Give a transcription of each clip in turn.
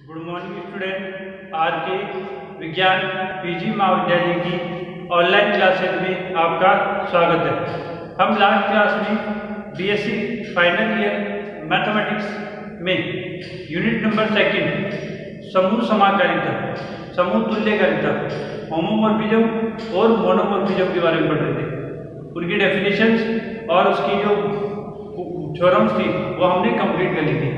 Good morning student. आज के विज्ञान पीजी महाविद्यालय की ऑनलाइन क्लासेज में आपका स्वागत है। हम लास्ट क्लास में बीएससी फाइनल ईयर मैथमेटिक्स में यूनिट नंबर 2 समूह समाकारिता, समूह तुल्यकारिता, होमोमॉर्फिज्म और मोनोमॉर्फिज्म के बारे में पढ़ रहे थे। उनकी डेफिनेशंस और उसकी जो थ्योरम्स थी वो हमने कंप्लीट कर ली थी।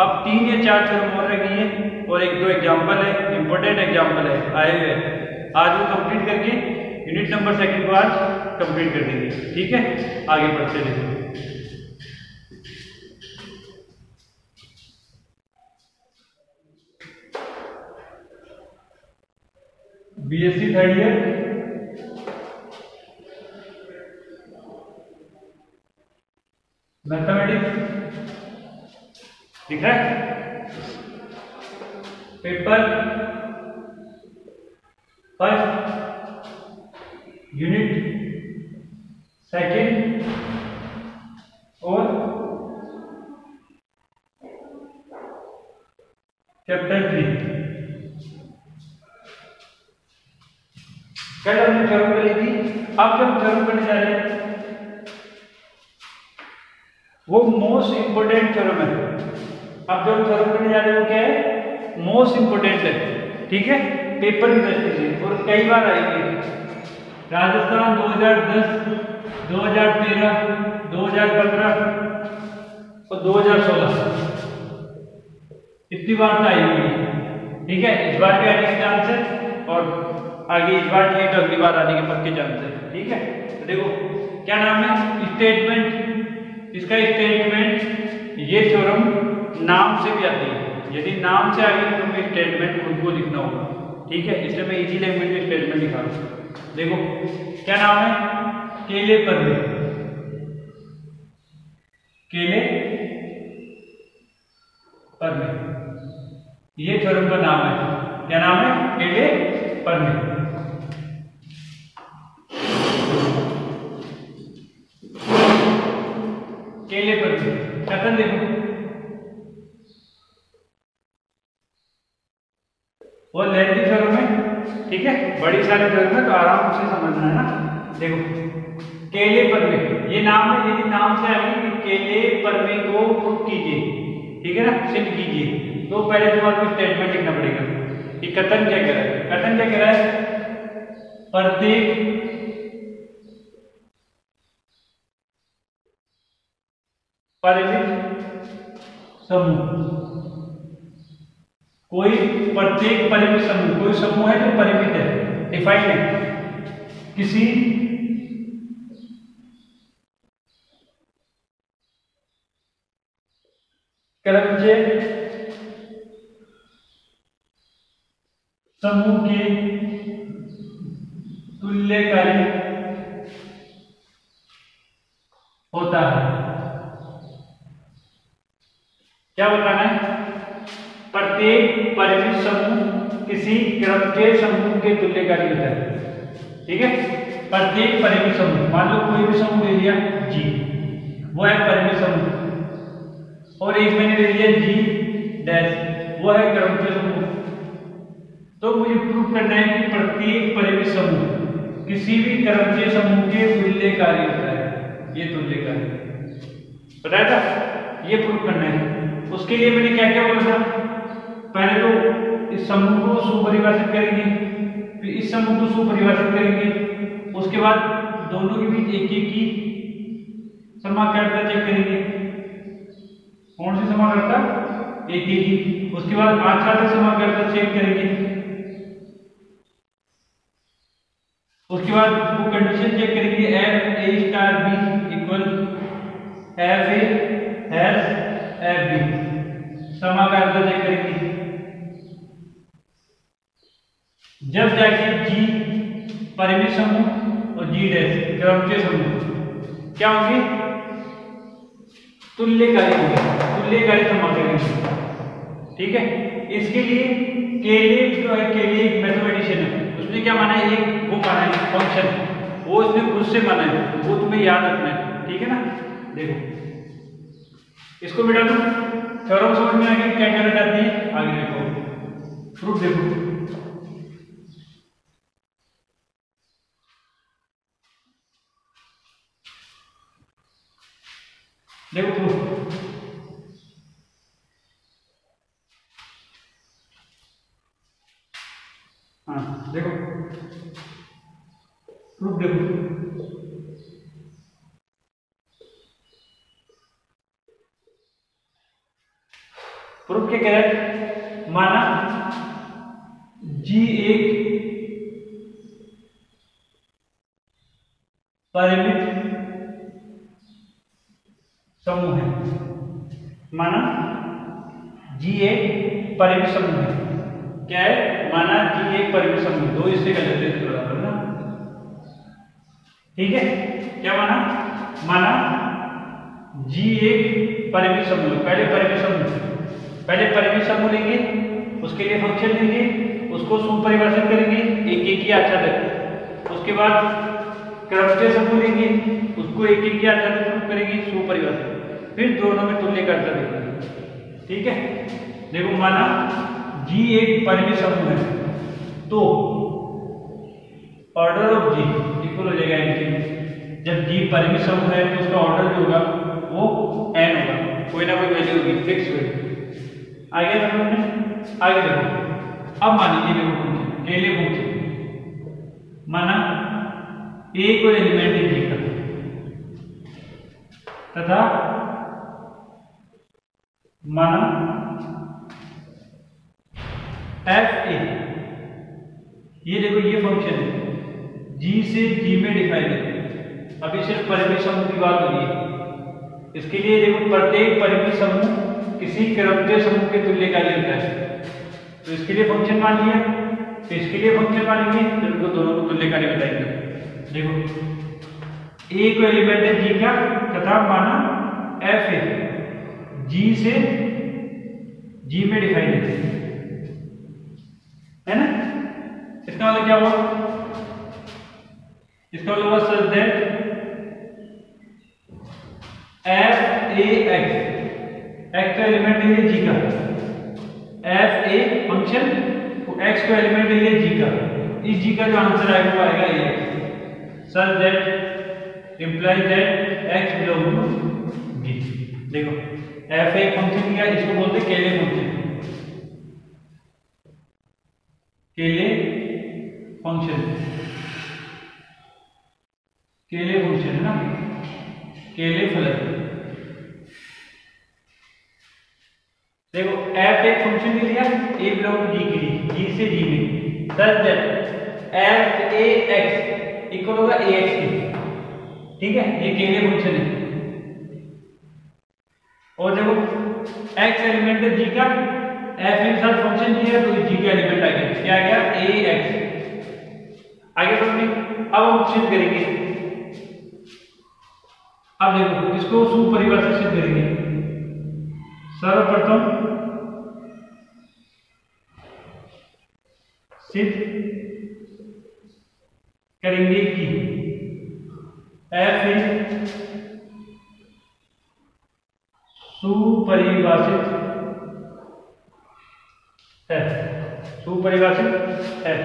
अब 3 या 4 थ्योरम और रह गई है और 1-2 एग्जाम्पल है, इंपॉर्टेंट एग्जाम्पल है आए हुए हैं। आज वो कंप्लीट करके यूनिट नंबर 2 को आज कंप्लीट कर देंगे। ठीक है, आगे बढ़ते हैं। बीएससी 3rd ईयर मैथमेटिक्स दिख रहा है, पेपर 1 यूनिट 2 और चैप्टर 3। कल हमने थ्योरम कर ली थी। अब जब थ्योरम करने जा रहे हैं वो मोस्ट इंपोर्टेंट थ्योरम है। अब जो थ्योरम करने जा रहे हैं वो क्या है? मोस्ट इंपोर्टेंट है। ठीक है, पेपर की दृष्टि से और कई बार आएगी। राजस्थान 2010, 2013, 2015 और 2016 इतनी बार तो आएगी। ठीक है, इस बार भी आने के चांस है और आगे इस बार नहीं तो अगली बार आने के पक्के चांस है। ठीक है, तो देखो क्या नाम है? स्टेटमेंट। इसका स्टेटमेंट, ये थ्योरम नाम से भी आती है। यदि नाम से आगे तो तुम्हें स्टेटमेंट खुद को लिखना होगा। ठीक है, इसलिए मैं इजी लैंग्वेज में स्टेटमेंट लिखा रहा हूं। देखो क्या नाम है? केले पर्वे। केले पर्वे, ये थ्योरम का नाम है। क्या नाम है? केले पर्वे। केले पर्वे कथन देखो, वो लेंथी थ्योरम है। ठीक है, बड़ी सारी थ्योरम है तो आराम से समझना है ना। देखो केले पर्वे, ये नाम है। यदि नाम से आगे कि केले पर्वे को प्रूफ कीजिए, ठीक है ना, सिद्ध कीजिए, तो पहले तुम्हारे को स्टेटमेंट लिखना पड़ेगा कि कथन क्या कह रहा है। कथन क्या कह रहा है? प्रत्येक परिमित समूह, कोई प्रत्येक परिमित समूह, कोई समूह है जो परिमित है, डिफाइंड है, किसी क्रमचय समूह के तुल्यकारी होता है। क्या बताना है? प्रत्येक परिमित समूह किसी क्रमचय समूह के तुल्यकारी होता है। ठीक है, प्रत्येक परिमित समूह, मान लो कोई भी समूह ले लिया जी, वो है परिमित समूह, और एक मैंने ले लिया जी डैश, वो है क्रमचय समूह। तो मुझे प्रूफ करना है कि प्रत्येक परिमित समूह किसी भी क्रमचय समूह के तुल्यकारी होता है। ये तुल्यकारी बताया था, ये प्रूफ करना है। उसके लिए मैंने क्या क्या बोला था? पहले तो इस समूह को सुपरिभाषित करेंगे, फिर इस समूह को सुपरिभाषित करेंगे, उसके बाद दोनों के बीच एक एक की समाकारिता चेक करेंगे। कौन सी समाकारिता? एक एक की। उसके बाद आच्छादित समाकारिता चेक करेंगे। उसके बाद वो कंडीशन चेक करेंगे, F A star B equal F A F B, समाकारिता चेक करेंगे। जब जाके जी परिमित समूह और जी डैश क्रमचय समूह क्या होंगे? तुल्यकारी होंगे, तुल्यकारी समाकारिता। ठीक है, इसके लिए केले जो है, केले एक मैथमेटिशियन है, उसने क्या माना है? एक वो माना है फंक्शन, वो उसने खुद से माना है, वो तुम्हें याद रखना है। ठीक है ना। देखो इसको मिटा दो, थ्योरम समझ में आ गया क्या कहना चाहती है? आगे देखो, प्रूफ देखो। देखो प्रूफ, हाँ देखो प्रूफ देखो। प्रूफ क्या कह रहा है? माना जी एक परिमित समूह है। माना जी एक परिमित समूह है। क्या है? माना जी एक परिमित समूह, दो इससे गलत है बराबर ना, ठीक है। क्या माना? माना जी एक परिमित समूह, पहले परिमित समूह लेंगे, उसके लिए फंक्शन लेंगे, उसको सुपरिभाषित करेंगे एक एक की आच्छादक। उसके बाद क्रमचय समूह लेंगे, उसको एक एक की आच्छादक करेंगे सुपरिभाषित, फिर दोनों में तुल्यकारिता देखेंगे, ठीक है। देखो माना जी एक परिमित समूह है तो ऑर्डर ऑफ जी इक्वल हो जाएगा n। जब जी परिमित समूह है तो उसका ऑर्डर जो होगा वो n होगा, कोई ना कोई वैल्यू होगी, फिक्स वैल्यू। आगे आगे देखो, अब मान लीजिए देखो केले फंक्शन, माना ए कोई एलिमेंट है जी का तथा माना एफ ए, ये देखो ये फंक्शन है जी से जी में डिफाइन है। अभी सिर्फ परिमित समूह की बात हो रही है। इसके लिए देखो प्रत्येक परिमित समूह किसी क्रमचय समूह के तुल्यकारी होता है, तो इसके लिए फंक्शन मान लिया, तो इसके लिए फंक्शन मानेंगे, तो इनको दोनों को तुल्यकारी बताएंगे। देखो ए को एलिमेंट है जी का तथा माना एफ ए जी से जी में डिफाइन है ना। इसका मतलब क्या हुआ? इसका मतलब हुआ such that F A x का एलिमेंट है ये जी का, एफ ए फंक्शन एक्स का एलिमेंट है ये जी का, इस जी का जो आंसर आएगा वो आएगा A X, such that implies that X belong to G. देखो एफ ए फंक्शन क्या, इसको बोलते हैं केले फंक्शन, केले फंक्शन, केले फंक्शन है ना, केले फलन। देखो एफ एक फंक्शन ले लिया, ए बिलोंग टू जी के लिए, जी से जी में, such that F A X equal होगा ए एक्स के, ठीक है, ये केले फंक्शन है। और देखो एक्स एलिमेंट है जी का, एफ के साथ फंक्शन दिया तो जी का एलिमेंट आ गया, क्या आ गया ए एक्स। आगे बढ़ेंगे, अब हम सिद्ध करेंगे। अब देखो इसको सुपरिभाषित सिद्ध करेंगे। सर्वप्रथम सिद्ध करेंगे कि एफ ए सुपरिभाषित है, सुपरिभाषित है,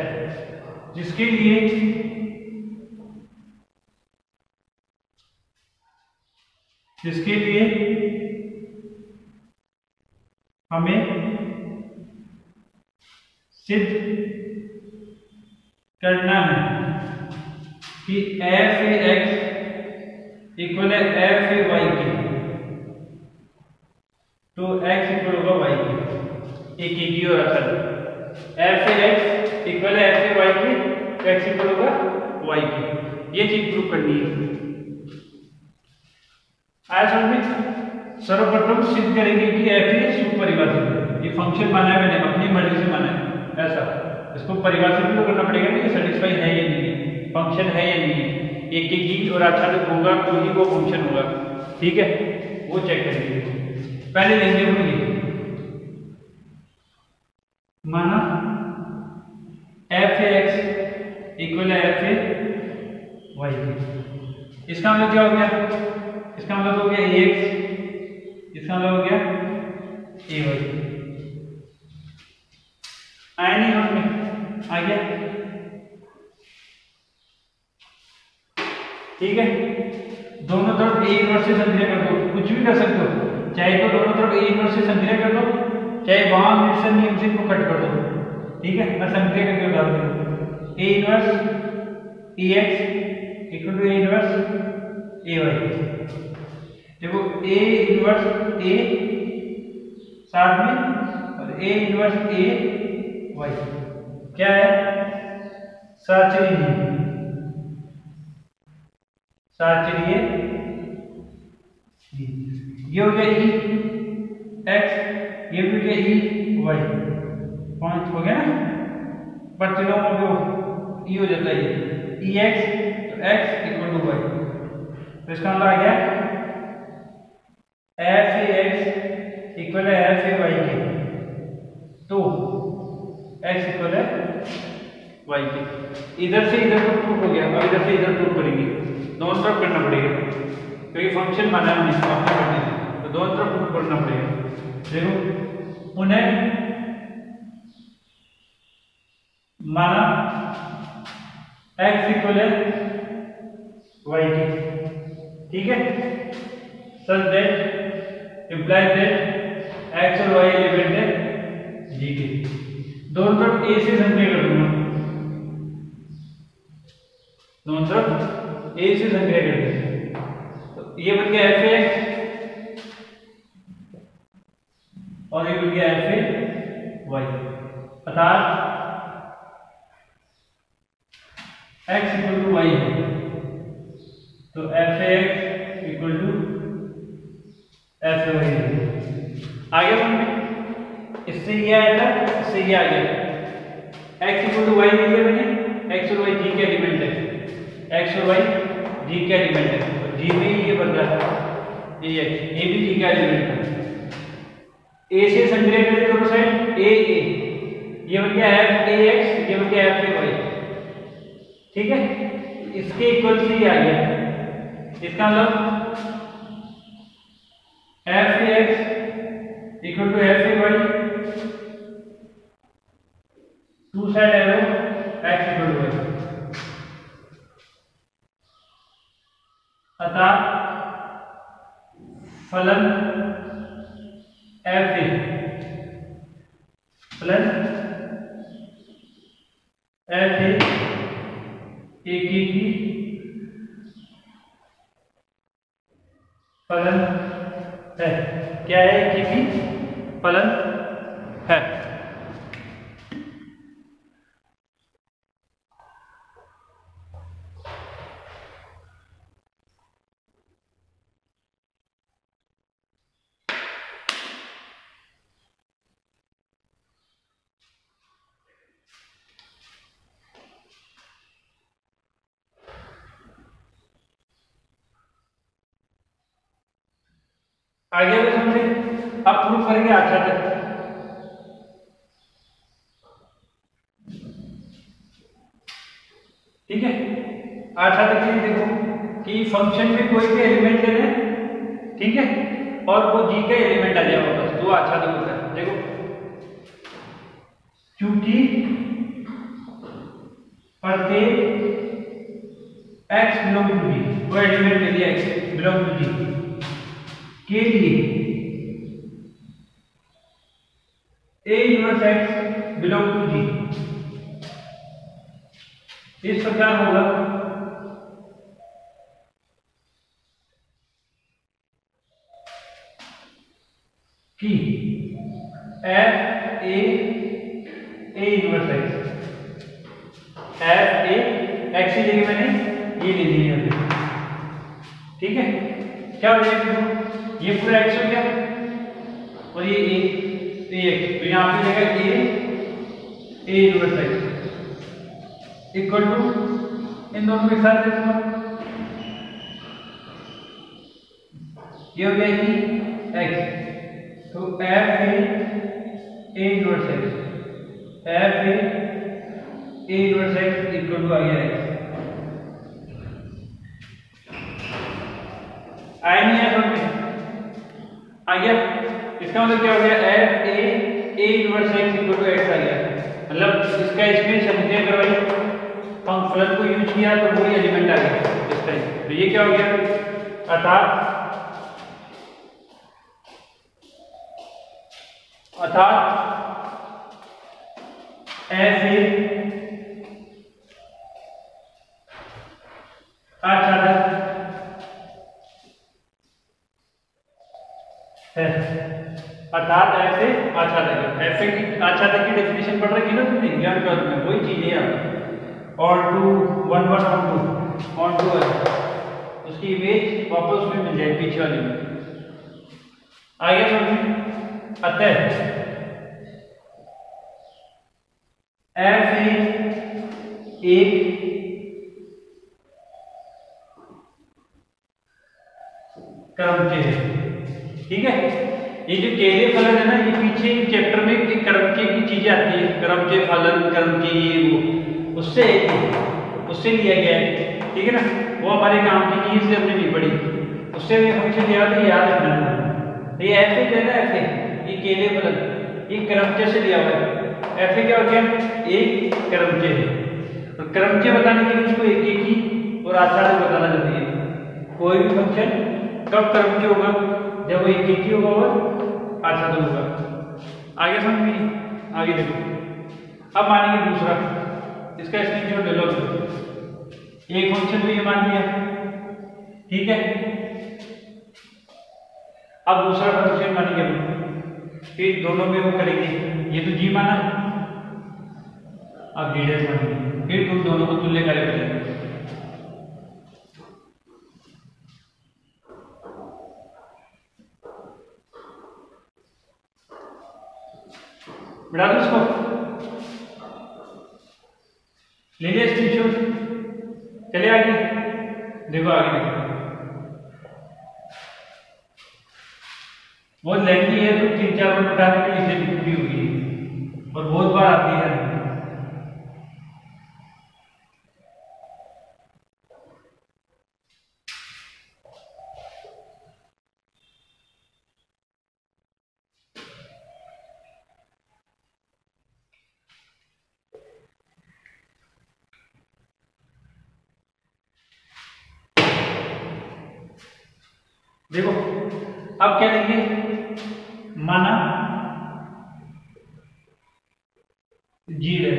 जिसके लिए हमें सिद्ध करना है कि एफ ए एक्स इक्वल है एफ ए वाई के, तो एक्स इक्वल होगा वाई के, एक ही और असल एफ ए एक्स इक्वल है एफ ए वाई के, एक्स इक्वल होगा वाई के, ये चीज प्रूव करनी है। आया समझ में? सर्वप्रथम सिद्ध करेंगे कि एफ ए सुपरिभाषित है, ये फंक्शन माना है मैंने अपनी मर्जी से माना है ऐसा, इसको परिभाषित भी तो करना पड़ेगा कि सेटिस्फाई है या नहीं, फंक्शन है या नहीं, एक एक ही और आच्छादित होगा तो ही वो फंक्शन होगा, ठीक है, वो चेक करेंगे। पहले लेंगे हम ये माना एफ ए एक्स इक्वल है एफ ए वाई, इसका मतलब क्या हो गया? इसका मतलब हो गया ए एक्स, इसका मतलब हो गया आया नहीं समझ में? आ गया? ठीक है, दोनों तरफ ए इनवर्स से संक्रिया कर दो, कुछ भी कर सकते हो, चाहे तो दोनों तरफ ए इनवर्स से संक्रिया कर दो, चाहे वहां मिक्सर नियम से इसको कट कर दो। ठीक है, मैं संक्रिया करके बता दूं, A inverse A X equal to A inverse A Y. देखो ए इनवर्स ए साथ में और ए इनवर्स ए वाई क्या है? साचरी नियम, साचरीय। ये हो गया ई एक्स, ये भी हो गया ई वाई, पॉइंट हो गया ना, प्रतिलोम हो गया, ई हो जाता है ई एक्स, तो एक्स इक्वल टू वाई, तो इसका मतलब आ गया एफ ए एक्स इक्वल है एफ ए वाई के, तो एक्स इक्वल है वाई के। इधर से इधर को प्रूफ हो गया, अब इधर से इधर प्रूफ करेंगे, दोनों तरफ करना पड़ेगा क्योंकि फंक्शन माना है इसको आपने करने, तो दोनों तरफ प्रूफ करना पड़ेगा। देखो उन्हें माना x इक्वल है y की, ठीक है, सच दैट इंप्लाइज दैट x और y एलिमेंट है जी के। दोनों तरफ a से संक्रिया कर दूंगा, दोनों तरफ a से संक्रिया कर देंगे, तो ये बन गया एफ एक्स और ये बन गया एफ ए वाई, अर्थात x इक्वल टू वाई है, तो F X equal to F A Y है। आगे समझ, इससे ये आया था, इससे ये आ गया, x इक्वल टू वाई लिया मैंने, x और y जी के एलिमेंट है, x और y जी के एलिमेंट है, तो जी में ही ये बन रहा है ये भी जी का एलिमेंट है। a से संक्रिया करें दोनों साइड a a, ये बन गया एफ ए एक्स, ये बन गया एफ ए वाई, ठीक है, इसके इक्वल से ही आ गया, इसका मतलब F A X equal to F A Y, two side arrow X equal to Y, अतः फलन F A plus F A एक की फलन है, क्या है? एक की फलन है। आगे भी समझे, अब प्रूफ करेंगे अच्छा तक। ठीक है, अच्छा तक ये देखो कि फंक्शन में कोई भी एलिमेंट ले लें, ठीक है, और वो जी का एलिमेंट आ जाए वापस, तो अच्छा तक होता है। देखो क्योंकि प्रत्येक x बिलोंग टू जी, वो एलिमेंट ले लिया x बिलोंग टू जी के लिए A inverse x belong to G, इस प्रकार होगा कि f A inverse x, f A x की जगह मैंने ये ले लिया है, ठीक है, क्या हो जाएगा? ये पूरा x हो गया और ये a x, तो यहाँ पे जाएगा a inverse x equal to, इन दोनों के साथ दे दूंगा, ये हो गया x, तो f a inverse x, f a inverse x equal to आ गया x। आया नहीं है समझ में? आ गया? इसका मतलब क्या हो गया, F A inverse X equal to X आ गया। मतलब इसका इसमें समुच्चय करवाई, फलन को यूज किया तो वही एलिमेंट आ गया इस टाइप। तो ये क्या हो गया, अर्थात एफ ए आच्छादक है, अर्थात एफ ए आच्छादक है। एफ ए की आच्छादक की डेफिनेशन पढ़ रखी ना तुमने ज्ञान का में, वही चीज है यहाँ on to one on to है, उसकी इमेज वापस उसमें मिल जाए पीछे वाले में। आगे समझिए, अतः एफ ए एक क्रमचय है, ठीक है। ये जो केले फलन है ना, ये पीछे चैप्टर में एक क्रमचय की चीजें आती है, क्रमचय फलन, क्रमचय ये वो, उससे लिया गया है, ठीक है ना। वो हमारे काम की चीज से हमने नहीं पढ़ी, उससे फंक्शन याद रखना। ये ऐसे है ना, ऐसे ये केले फलन ये क्रमचय से लिया हुआ है। ऐसे क्या हो गया, एक क्रमचय है, और क्रमचय बताने के लिए उसको एक ही और आच्छादक बताना जरूरी है। कोई भी फंक्शन कब क्रमचय होगा, जब वो एक ही होगा और आच्छादक होगा। आगे समझ में, आगे देखो। अब मानेंगे दूसरा, इसका स्क्रीनशॉट ले लो। एक फंक्शन तो ये मान लिया, ठीक है। अब दूसरा फंक्शन मानेंगे, फिर दोनों में वो करेंगे, ये तो जी माना, अब डी डैश मानेंगे, फिर तुम दोनों को तुल्य कार्य करेंगे। बढ़ा दो इसको, ले लिया स्क्रीनशॉट, चले आगे देखो, आगे देखो। बहुत लेंथी है तो 3-4 बार बताने के लिए लिखी होगी और बहुत बार आती है। देखो अब क्या लिखे, माना जी डैश,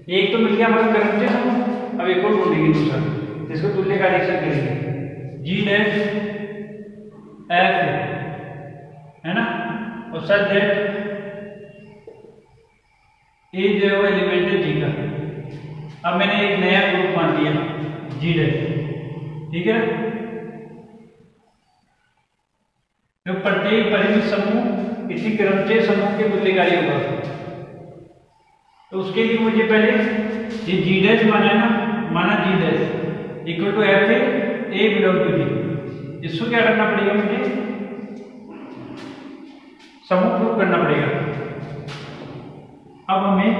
एक तो मिल गया हमारा क्रमचय समूह, अब एक और ढूंढेंगे दूसरा, इसको तुल्य कार्य से करेंगे। जी डैश एफ है ना, और सच दैट ए जो है वो एलिमेंट है जी का। अब मैंने एक नया ग्रुप मान लिया जी डैश, ठीक है ना। तो प्रत्येक परिमित समूह किसी क्रमचय समूह के तुल्य कार्य होगा। तो उसके लिए मुझे पहले ये जी डैश माना है ना, माना G dash equal to F A belong to G, इसको क्या करना पड़ेगा, मुझे समूह प्रूव करना पड़ेगा। अब हमें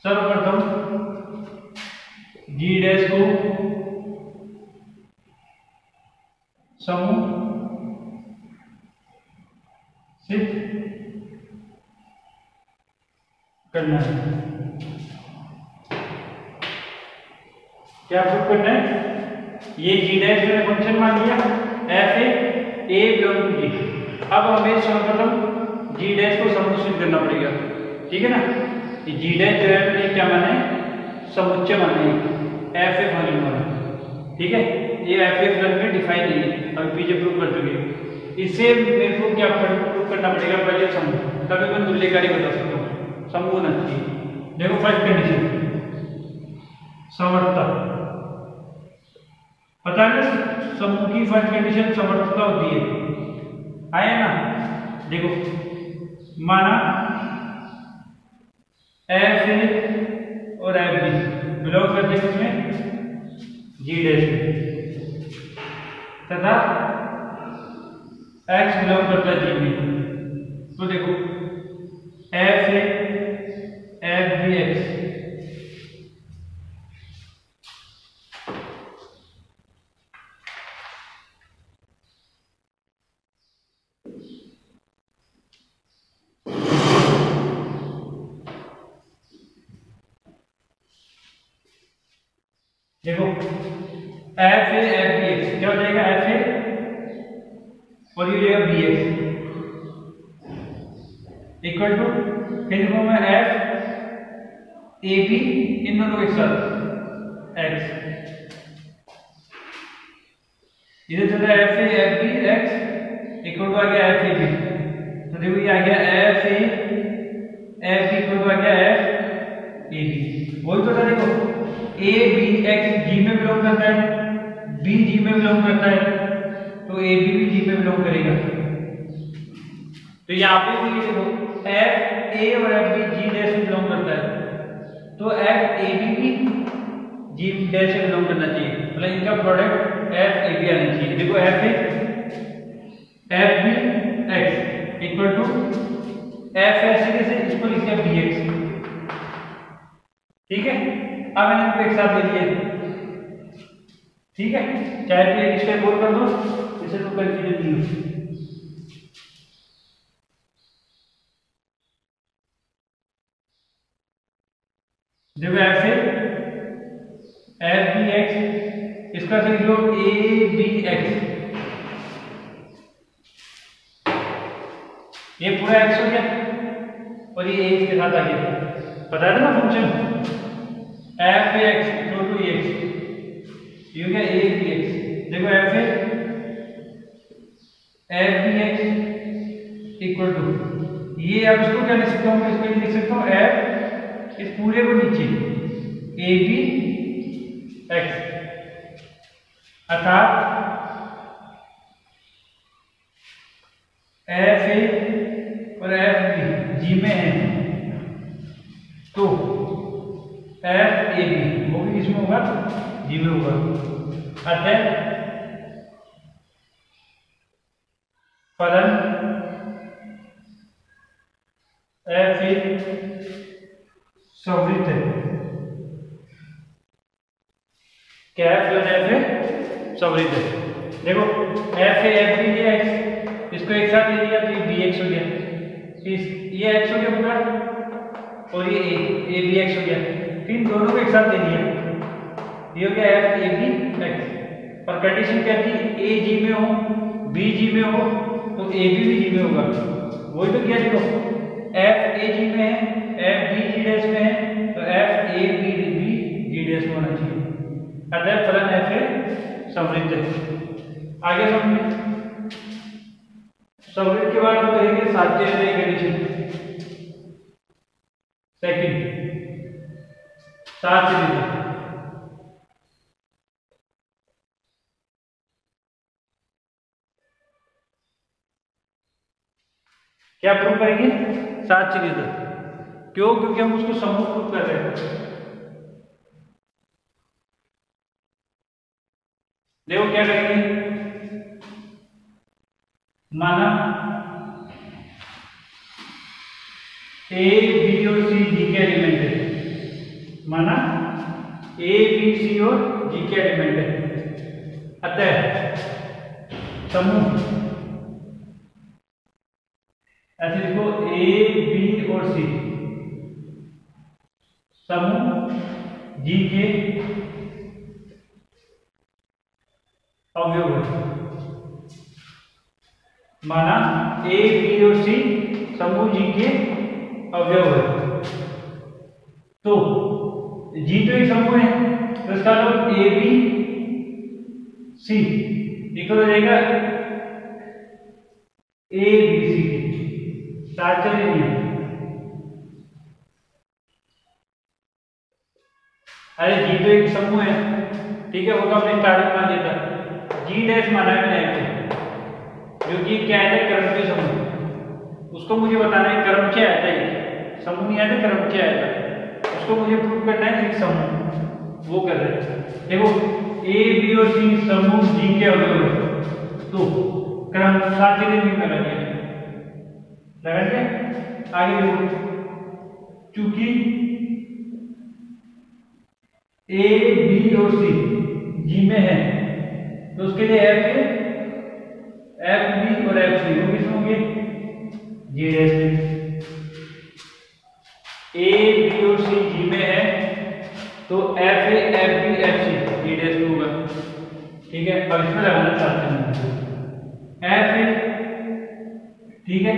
सर्वप्रथम जी डैश को समूह सिद्ध करना है। क्या प्रूव करना है, ये जी डैश मैंने फंक्शन मान लिया एफ ए बिलोंग टू जी। अब हमें सर्वप्रथम जी डैश को समूह सिद्ध करना पड़ेगा, ठीक है ना। जी डैश जो है मैंने क्या माना है, समुच्चय माना है, एफ ए फलन माना, ठीक है। ये एफ ए फलन में डिफाइन नहीं है, अभी पीछे प्रूव कर चुके। इसे मेरे को क्या प्रूव करना पड़ेगा, पहले समूह, तभी मैं तुल्य कार्य बता सकता हूँ। समूह होना चाहिए। देखो फर्स्ट कंडीशन समर्थता, पता है ना समूह की फर्स्ट कंडीशन समर्थता होती है, आया ना। देखो माना एफ ए और एफ बी बिलोंग करते हैं उसमें जी डैश में, तथा एक्स बिलोंग करता है जी में। तो देखो F A F B X देखो F A F B X क्या हो जाएगा, एफ ए और ये हो जाएगा बी एक्स इक्वल टू, फिर लिखूंगा मैं एफ ए बी इन दोनों के साथ एक्स, इधर चल रहा है F A F B X equal to आ गया एफ ए बी, तो देखो ये आ गया F A F B equal to आ गया एफ ए बी, वही तो था। देखो ए बी एक्स जी में बिलोंग करता है, बी जी में बिलोंग करता है, तो ए बी भी जी में बिलोंग करेगा। तो यहाँ पे भी देखो एफ ए और एफ बी जी डैश में बिलोंग करता है, तो एफ ए बी भी जी डैश से बिलोंग करना चाहिए, मतलब इनका प्रोडक्ट एफ ए बी आना चाहिए। देखो F A F B X equal to F ऐसे कैसे, इसको लिख दिया बी एक्स, ठीक है। अब मैंने इनको एक साथ ले लिया, ठीक है, चाहे तो एक स्टेप और कर दो, इसे तो कंफ्यूजन नहीं हो। देखो F A F B X, इसका से लिख लो ए बी एक्स, ये पूरा एक्स हो गया और ये ए के साथ आ गया, बताया था ना function F A X equal to X, ये हो गया ए बी एक्स। देखो F A F B X equal to, ये अब इसको क्या लिख सकता हूँ, इसको लिख सकता हूँ एफ इस पूरे को नीचे ए बी एक्स, अर्थात एफ ए और एफ बी जी में है, तो एफ ए बी वो भी किसमें होगा, जी में होगा। अतः फलन एफ ए संवृत्त है, क्या है, फलन एफ ए संवृत्त है। देखो F A F B X, इसको एक साथ ले लिया तो ये बी एक्स हो गया, ये एक्स हो गया पूरा और ये ए बी एक्स हो गया, फिर दोनों को एक साथ ले लिया, ये हो गया एफ ए बी एक्स। और कंडीशन क्या थी, ए जी में हो बी जी में हो तो ए बी भी जी में होगा, वही तो किया। देखो एफ ए जी में है, एफ बी जी डैश में है, तो एफ ए बी भी जी डैश में होना चाहिए, अतः फलन एफ ए समृद्ध है। आगे समझिए, समृद्ध के बाद हम करेंगे साध्य कंडीशन, सेकंड साध्य क्या प्रूव करेंगे, सात चीजें। क्यों, क्योंकि हम उसको समूह प्रूव कर रहे हैं। देखो क्या करेंगे, माना ए बी और सी जी के एलिमेंट है, माना ए बी सी और जी के एलिमेंट है, अतः समूह ऐसे लिखो ए बी और सी समूह जी के अवयव है। माना ए बी और सी समूह जी के अवयव है, तो जी तो एक समूह है, तो इसका मतलब ए बी सी इक्वल हो जाएगा ए बी सी, साथ चले नहीं। अरे जी तो एक समूह है, ठीक है, वो तो हमने स्टार्टिंग मान लिया था, जी डैश माना है मैंने, जो कि क्या है, क्रमचय समूह, उसको मुझे बताना है क्रमचय आता है, समूह नहीं आता, क्रमचय आता है, उसको मुझे प्रूव करना है एक समूह, वो कर रहे हैं। देखो ए बी और सी समूह जी के अवयव है, तो क्रम साथ चले नहीं लगा दिया, आगे देखो, चूंकि ए बी और सी जी में है, तो उसके लिए एफ बी और एफ सी वो किसमें होंगे, जी डैश में। ए बी और सी जी में है, तो F A F B F C dash two होगा। ठीक है, अब इसमें लगाना चाहते हैं एफ ए, ठीक है,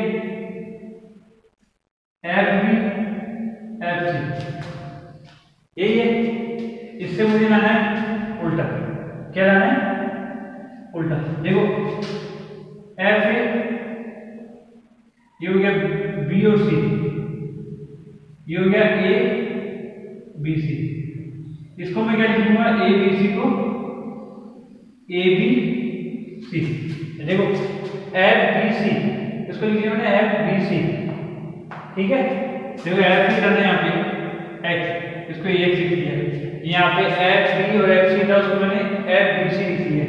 एफ बी एफ सी, यही है। इससे मुझे लाना है उल्टा। क्या लाना है? उल्टा। देखो एफ ए ये हो गया बी और सी, ये हो गया ए बी सी। इसको मैं क्या लिखूंगा? ए बी सी को ए बी सी। देखो एफ बी सी, इसको लिख दिया मैंने एफ बी सी। ठीक है, देखो एफ सी करना है यहाँ पे एक्स, इसको एक्स लिख दिया। यहाँ पे एफ बी और एफ सी था, उसको मैंने एफ बी सी लिख दिया।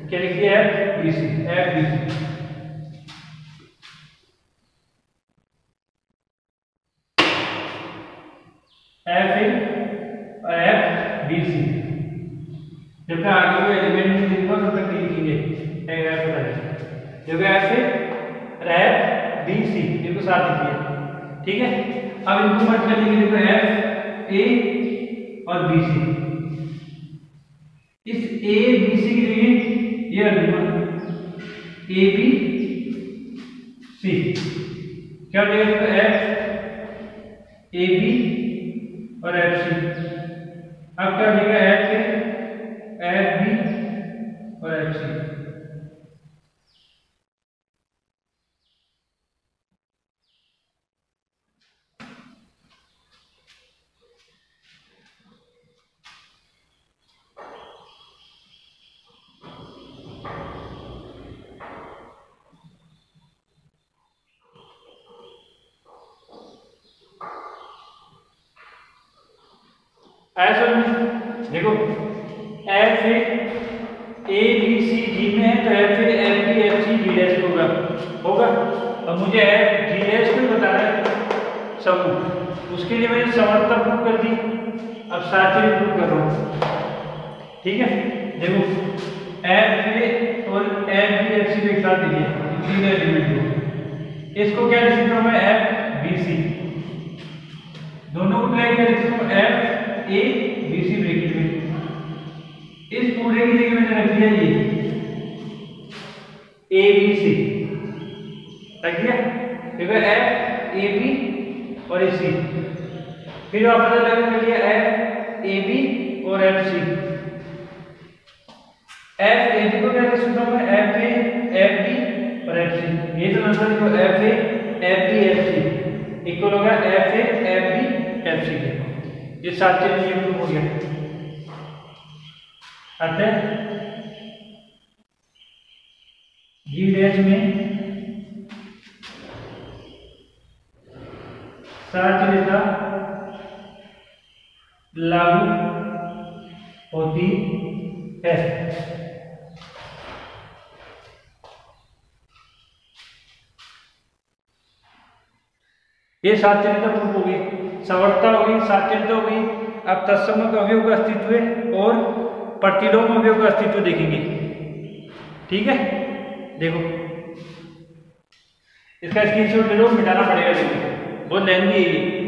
क्या लिख दिया? F B C, F B C. F A और एफ बी सी। जब तक आगे कोई एलिमेंट नहीं लिखा तब तक नहीं लिखेंगे। देखो एफ ए और एफ बी सी, इनको साथ लिखिए। ठीक है, अब इनको मत कर लेंगे। देखो एफ ए और बी सी, इस ए बी सी के लिए ये ए बी सी क्या हो जाएगा? देखो एफ ए बी और एफ सी। अब क्या हो जाएगा? एफ ए एफ बी और एफ सी। ऐसा देखो एफ ए बी सी जी में है, तो F A F B F C G dash होगा। अब मुझे एफ जी डैश को बताना है समूह, उसके लिए मैंने समर्था प्रूव कर दी। अब साथी प्रूव कर रहा हूँ। ठीक है, देखो एफ ए और एफ बी एफ सी को एक साथ दीजिए, एलिमेंट। इसको क्या लिख सकता हूँ मैं? F B C. दोनों को क्या लिख सकता हूँ? F A B C bracket में। इस पूरे की जगह मैंने रख दिया ये ए बी सी रख दिया। देखो एफ ए बी और ए सी। फिर आप पता लगा कर लिया एफ ए बी और F C. F A B को क्या लिख सकता हूं मैं? एफ ए एफ बी और एफ सी। ये तो नंबर देखो F A F B F C इक्वल होगा F A F B F C के। ये सात चीजें ये प्रूव हो गया। अतः जी डैश में साचर्यता लागू होती है। ये साचर्यता प्रूफ हो गई, समर्थता हो गई, साचर्यता हो गई। अब तत्समक अवयव का अस्तित्व और प्रतिलोम अवयव का अस्तित्व देखेंगे। ठीक है, देखो इसका स्क्रीनशॉट ले लो, मिटाना पड़ेगा। देखो बहुत लेंदी है ये।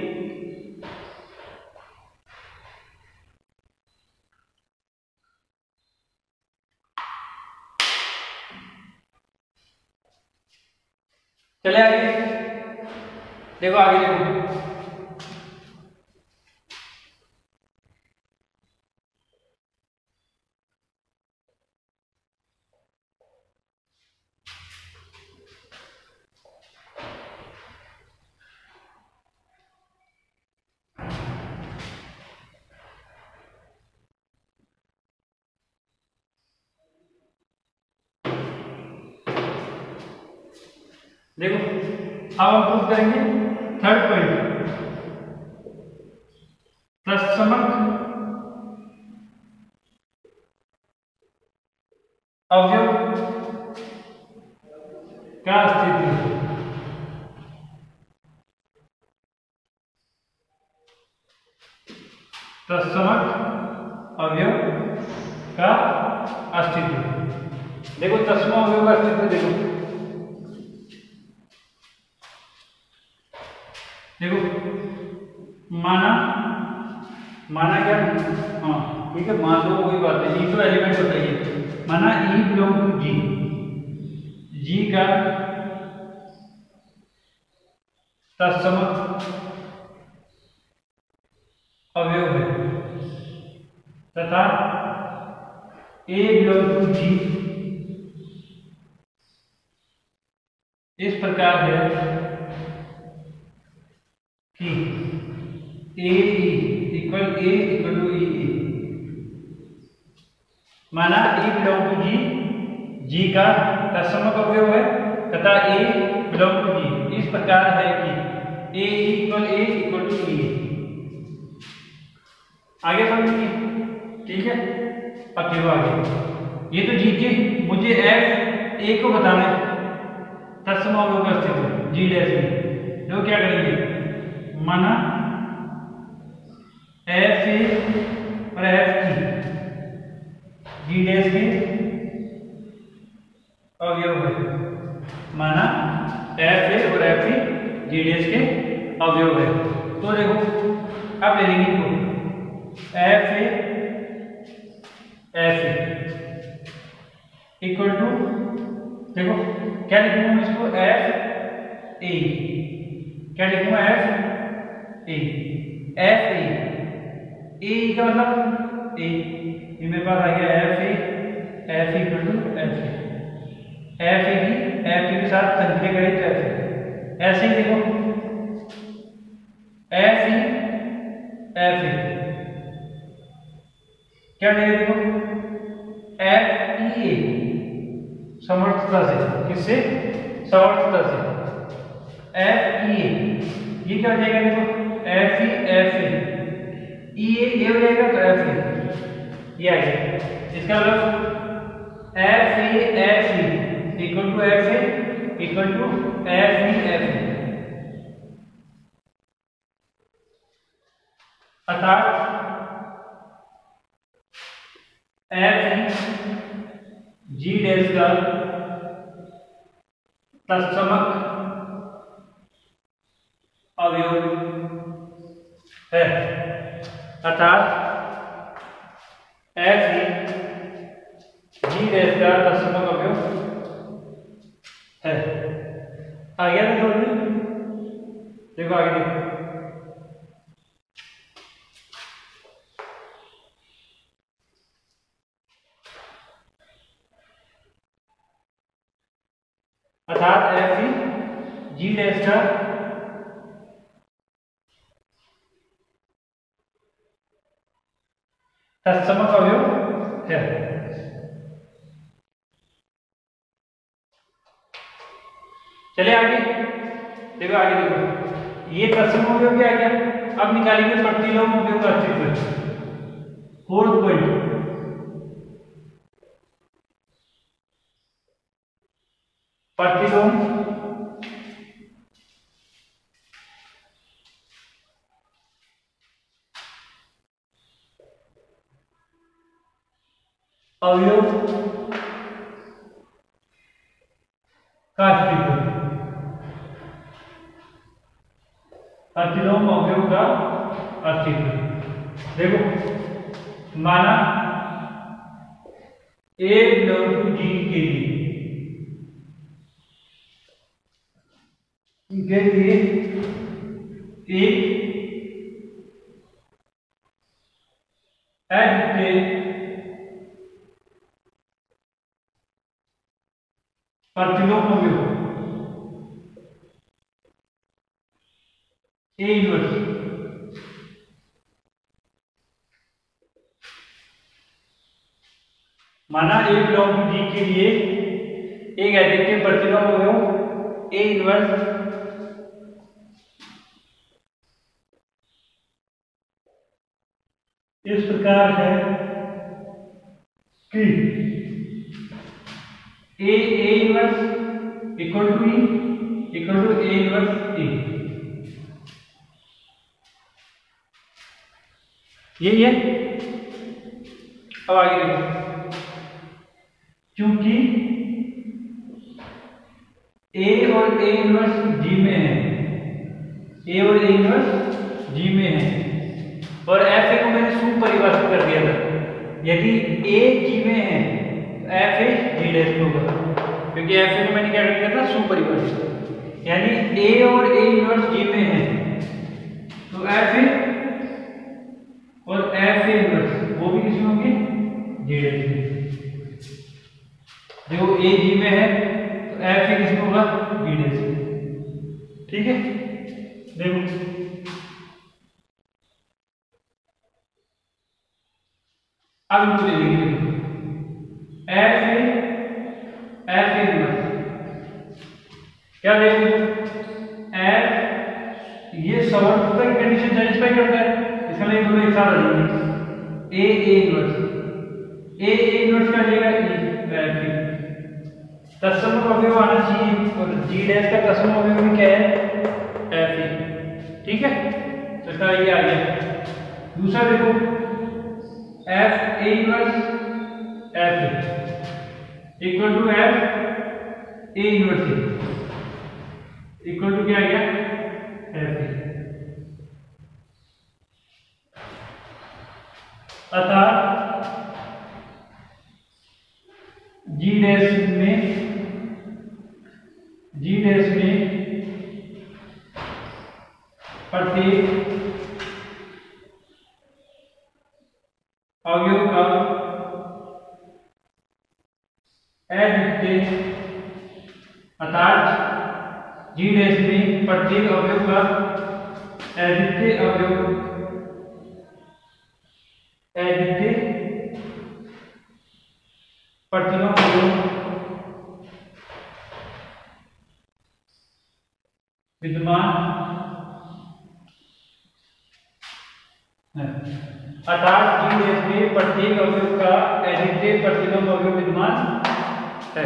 चले आगे, देखो आगे देखो। देखो अब हम प्रूव करेंगे थर्ड पॉइंट, तत्समक अवयव का अस्तित्व। तत्समक अवयव का अस्तित्व। देखो तत्सम अवयव का अस्तित्व देखो, देखो माना क्या, हाँ ठीक है, मान लो वही बात है, ई तो एलिमेंट होता है, माना ई बिलोंग टू जी, जी का तत्समक अवयव है तथा ए बिलोंग टू जी इस प्रकार है कि ए इक्वल टू ई, माना ए बिलोंग टू जी का तत्समक अवयव है तथा ए बिलोंग टू जी इस प्रकार है कि ए इक्वल टू ई। आगे समझिए, ठीक है। अब देखो आगे, ये तो जी के मुझे एफ ए को बताना है तत्समक अवयव का अस्तित्व जी डैश में, जो क्या करेंगे, माना एफ ए और एफ की जी डैश के अवयव है, माना एफ ए और एफ ई जी डैश के अवयव है। तो देखो अब ले लेंगे इनको, एफ ए इक्वल टू, देखो क्या लिखूंगा मैं इसको, एफ ए, क्या लिखूंगा, एफ ए का मतलब ए, ये मेरे पास आ गया F equal to F A के साथ संख्या करें तो ऐसे ही देखो एफ ए क्या लेंगे, देखो एफ ई ए समर्थता से, किससे, समर्थता से, एफ ई ए, ये क्या हो जाएगा, देखो एफ ई ए हो जाएगा तो एफ ए ये आ गया। इसका मतलब F E equal to F A equal to F E अर्थात एफ जी डैश का तत्समक अवयव है, अर्थात एफ जी डैश का तत्समक अवयव है। आ गया ना, देखो आगे देखो, अर्थात एफ जी डैश का तत्समक अवयव है। चले आगे, देखो आगे देखो, ये तत्समक अवयव क्या आ गया। अब निकालेंगे प्रतिलोम अवयव का अस्तित्व, फोर्थ पॉइंट, प्रतिलोम अवयव का अस्तित्व, प्रतिलोम अवयव का अस्तित्व। देखो माना ए बिलोंग टू जी के लिए एक एडिक्टेड प्रतिलोम अवयव ए इनवर्स माना ए बिलोंग टू जी के लिए एक एडिक्टिव प्रतिलोम अवयव ए इनवर्स इस प्रकार है कि A inverse equal to A inverse A, यही है। अब आगे देखो, क्योंकि ए और ए इनवर्स जी में है, ए और ए इनवर्स जी में है, और एफ ए को मैंने सुपरिभाषित कर दिया था, यदि ए जी में है तो एफ ए जी डैश में होगा, क्योंकि एफ ए को मैंने क्या कर दिया था, सुपरिवर्स। यानी ए और ए इनवर्स जी में है तो एफ ए और एफ ए इनवर्स वो भी किसमें होंगे, जी डैश में। देखो ए जी में है तो एफ ए किसमें होगा, जी डैश में। ठीक है, देखो अब इनको ले लेंगे, एफ ए इनवर्स क्या लेंगे, एफ ये सवाल तक कंडीशन सेटिस्फाई करता है, इसलिए दोनों एक साथ आ जाएंगे। ए इनवर्स क्या लेगा, एफ ए तत्सम अवयव आना चाहिए और जी डैश का तत्सम अवयव भी क्या है, एफ ए। ठीक है, तो इसका ये आ गया। दूसरा देखो F A inverse F A equal to F A inverse equal to क्या आ गया, एफ ए। अर्थात जी डैश में प्रत्येक अवयव का एडिटिव, अर्थात जी डैश में प्रत्येक अवयव का एडिटिव प्रतिलोम अवयव विद्यमान है। अर्थात जी डैश में प्रत्येक अवयव का एडिटिव प्रतिलोम अवयव विद्यमान है।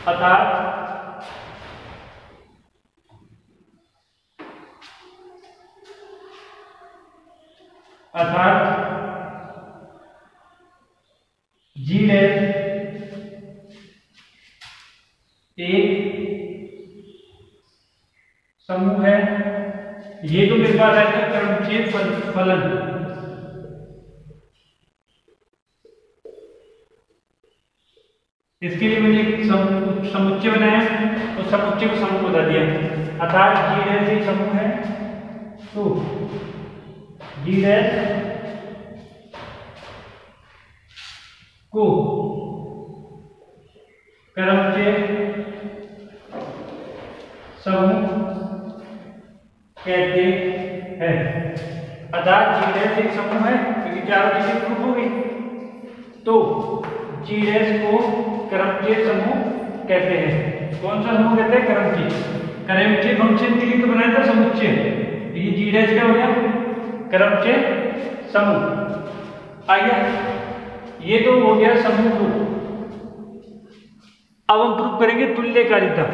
अर्थात जी डैश एक समूह है। ये तो मेरे पास आएगा क्रमचय फलन, इसके लिए मैंने एक समुच्चय बनाया तो समुच्चय को समूह बता दिया। अर्थात जी डैश एक समूह है तो जी डैश को क्रमचय समूह कहते हैं। अर्थात जी डैश एक समूह है क्योंकि चारों चीजें प्रूफ हो गई, तो जी डैश को क्रमचय समूह कहते हैं। कौन सा समूह कहते हैं, क्रमचय फंक्शन के लिए तो बनाया था समुच्चय, ये जी डैश क्या हो गया, क्रमचय समूह। आइए ये तो हो गया समूह को। अब हम प्रूफ करेंगे तुल्यकारिता।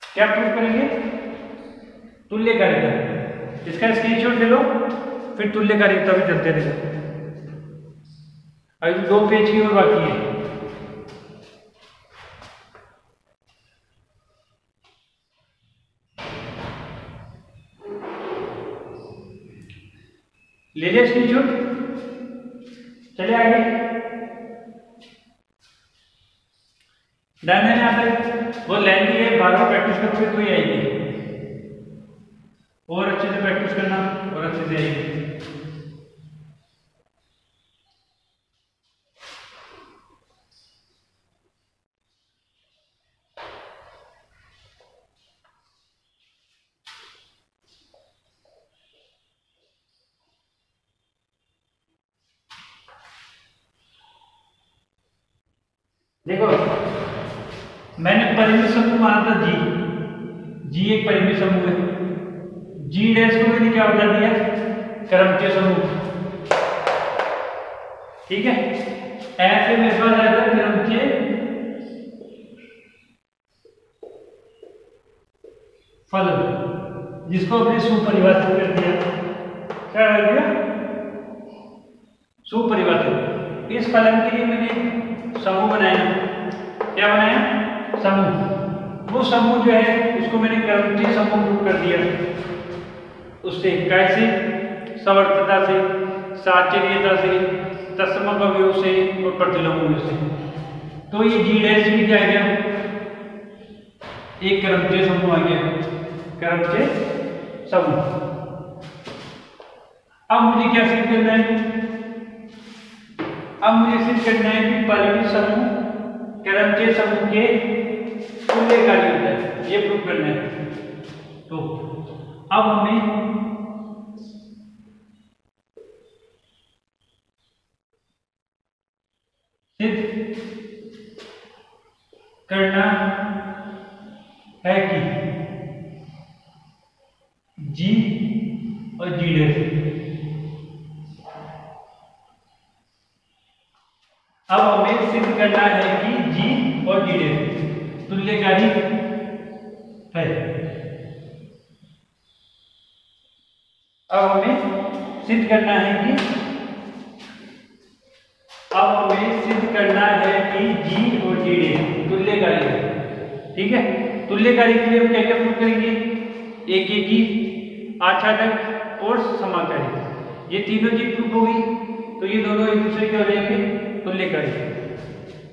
क्या प्रूफ करेंगे, तुल्यकारिता। इसका स्क्रीनशॉट ले लो, फिर तुल्यकारिता भी चलते रहे। अभी 2 पेज की और बाकी है। ले लिया स्क्रीनशॉट, चले आगे। डन है यहाँ पे, वो लेंदी है, बार बार प्रैक्टिस करोगे तो ही आएगी। और अच्छे से प्रैक्टिस करना और अच्छे से आएगी। देखो मैंने परिमित समूह माना था जी एक परिमित समूह है। जी डैश को मैंने क्या बता दिया, क्रमचय समूह। ठीक है, ऐसे मेरे पास आया था क्रमचय फलन, जिसको हमने सुपरिभाषित कर दिया। क्या कर दिया, सुपरिभाषित। इस फलन के लिए मैंने समूह बनाया। क्या बनाया, समूह। वो समूह जो है उसको मैंने क्रमचय समूह ग्रुप कर दिया। उससे कैसे, समर्थता से, साचर्यता से, तत्समक अवयव से और प्रतिलोम अवयव से। तो ये जी डैश भी क्या गया, एक कर्मचय समूह आ गया, कर्मचय समूह। अब मुझे क्या सिद्ध करना है, अब मुझे सिद्ध करना है कि परिमित समूह कर्मचय समूह के तुल्यकारी होता है, ये प्रूव करना है। तो अब हमें सिद्ध करना है कि जी और जी डैश, अब हमें सिद्ध करना है कि जी और जी डैश तुल्यकारी है। अब हमें सिद्ध करना है कि जी और जी डैश तुल्यकारी है। ठीक है, तुल्यकारी के लिए हम क्या क्या प्रूव करेंगे, एक एक की, आच्छादक और समाकारी, ये तीनों चीज प्रूफ होगी तो ये दोनों एक दूसरे के हो जाएंगे तुल्यकारी।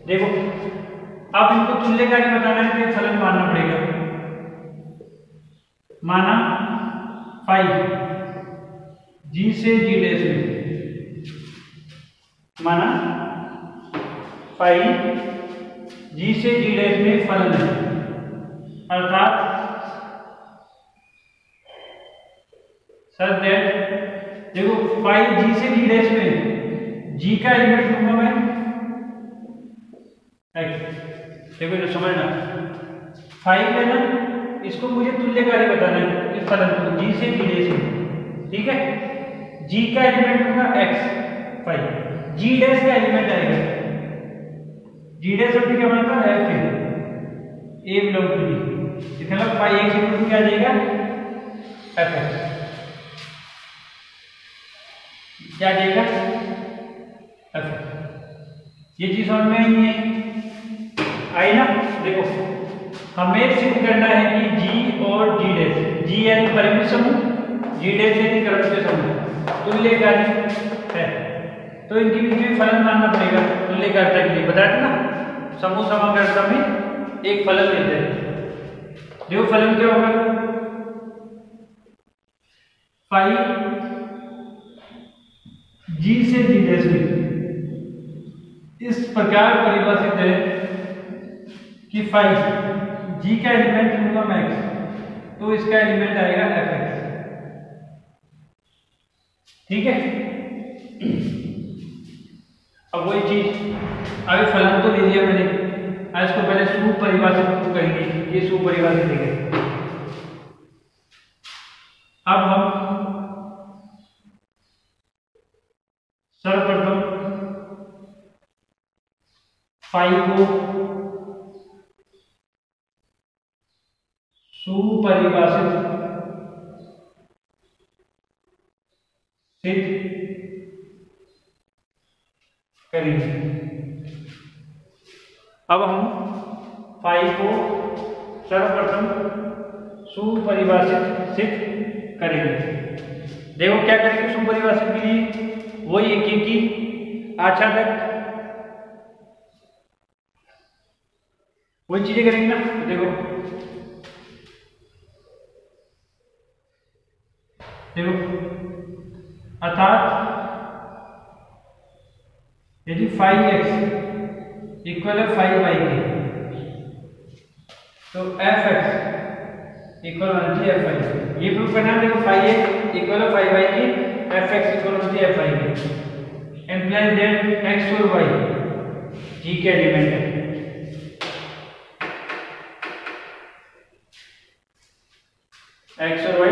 देखो अब इनको तुल्यकारी बताना है तो फलन मानना पड़ेगा। माना फाइव जी से जी डैश में, माना फाइव जी से जी डैश में फलन है, अर्थात सर दैट, देखो फाइव जी से जी डैश में जी का एलिमेंट लूंगा मैं एक्स। देखो जो समझना, फाइव है ना, इसको मुझे तुल्यकारी बताना है इस फलन को जी से जी डैश में। ठीक है, जी का एलिमेंट लूंगा एक्स, फाइव जी डैश का एलिमेंट आएगा, जी डैश अपनी क्या बनाता है फिर ए बिलोंग टू जी, इसका मतलब फाइव एक्स इक्वल टू क्या आ जाएगा एफ एक्स, क्या आ जाएगा एफ एक्स। ये चीज समझ में आई है, आई ना। देखो हमें सिद्ध करना है कि जी और जी डैश, जी यानी परिमित समूह, जी डैश यानी कर्मचय समूह तुल्यकारी है, तो इनके बीच में फलन मानना पड़ेगा तुल्यकारिता के लिए। बताया था ना, समूह समाकारिता में एक फलन लेते हैं, जो फलन क्या होगा, फाइव जी से जी डैश में इस प्रकार परिभाषित है कि फाइव जी का एलिमेंट लूंगा मैं एक्स, तो इसका एलिमेंट आएगा एफ एक्स। ठीक है, अब वही चीज, अभी फलन तो ले लिया मैंने, इसको पहले सुपरिभाषित करेंगे, ये सुपरिभाषित है। अब हम सर्वप्रथम फाइव को सुपरिभाषित सिद्ध करेंगे। अब हम फाइव को सर्वप्रथम सुपरिभाषित सिद्ध करेंगे। देखो क्या करेंगे सुपरिभाषित के लिए, वही एक एक की, आच्छादक, वही चीजें करेंगे ना। तो देखो अर्थात यदि 5x इक्वल है 5y के, तो fx इक्वल होना चाहिए fi, ये प्रूफ करना है। देखो 5x इक्वल है 5y के, fx इक्वल होना चाहिए fi के, एम्प्लाई दैट x और y g के एलिमेंट है। x और y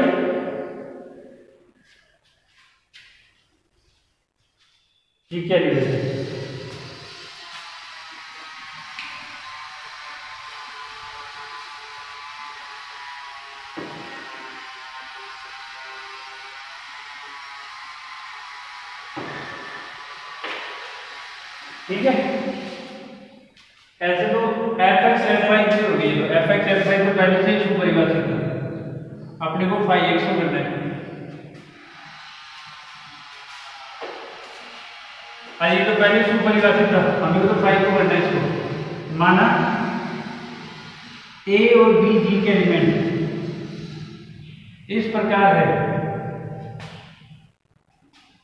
ठीक है, ठीक है। ऐसे तो fx fy की हो गई, तो fx fy को पहले से ही सुपरिभाषित करना है, अपने को 5x को करना है। ये तो पहले सुपरिभाषित था, हमें तो फाइव को करना है इसको। माना ए और बी जी के एलिमेंट इस प्रकार है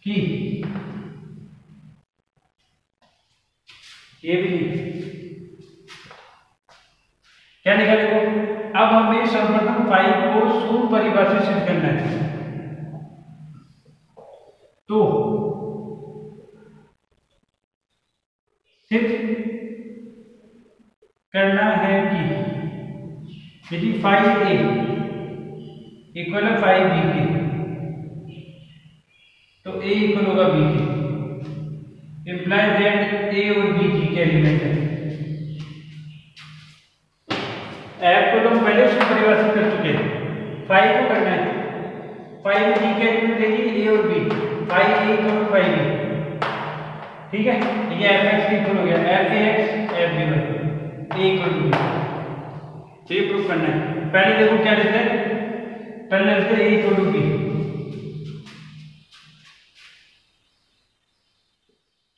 कि ये भी क्या लिखा देखो। अब हमें सर्वप्रथम फाइव को सुपरिभाषित सिद्ध करना है। तो सिद्ध करना है कि यदि 5a इक्वल है 5b के, तो a इक्वल होगा b के, इंप्लाई दैट a और b g के एलिमेंट है। f को तो हम पहले से परिभाषित कर चुके हैं, 5 को करना है। 5 g के एलिमेंट देगी a और b, 5a इक्वल 5b, ठीक है। ये fx इक्वल हो गया fax fby, a equal to b। ये प्रूफ करना है। पहले देखो क्या लेते हैं, पहले लेते हैं a इक्वल टू b,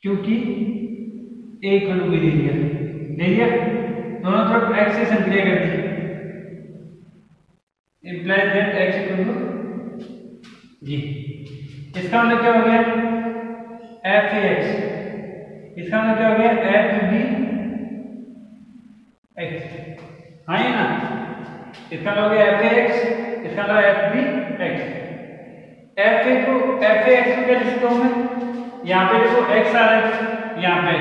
क्योंकि a इक्वल टू b दे दिया, दोनों तरफ x से संक्रिया कर दी, imply that x equal to g। इसका मतलब क्या हो गया, f(x), इसका मतलब क्या हो गया, f(b)(x), हाँ ये ना, इसका मतलब हो गया f(x), इसका मतलब f(b)(x). f(x) को क्या लिख सकता हूँ मैं, यहाँ पे देखो x आ रहा है, यहाँ पे a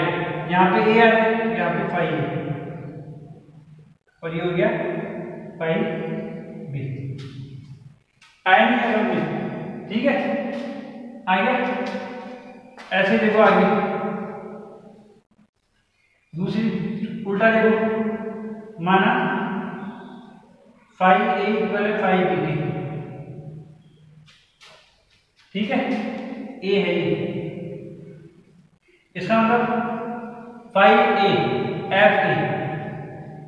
आ रहा है, यहाँ पे 5 है, और ये हो गया 5b। आया नहीं है समझ, ठीक है, आ गया। ऐसे देखो आगे दूसरी उल्टा देखो, माना 5a इक्वल है 5b के, ठीक है, a है ये, इसका मतलब 5a fa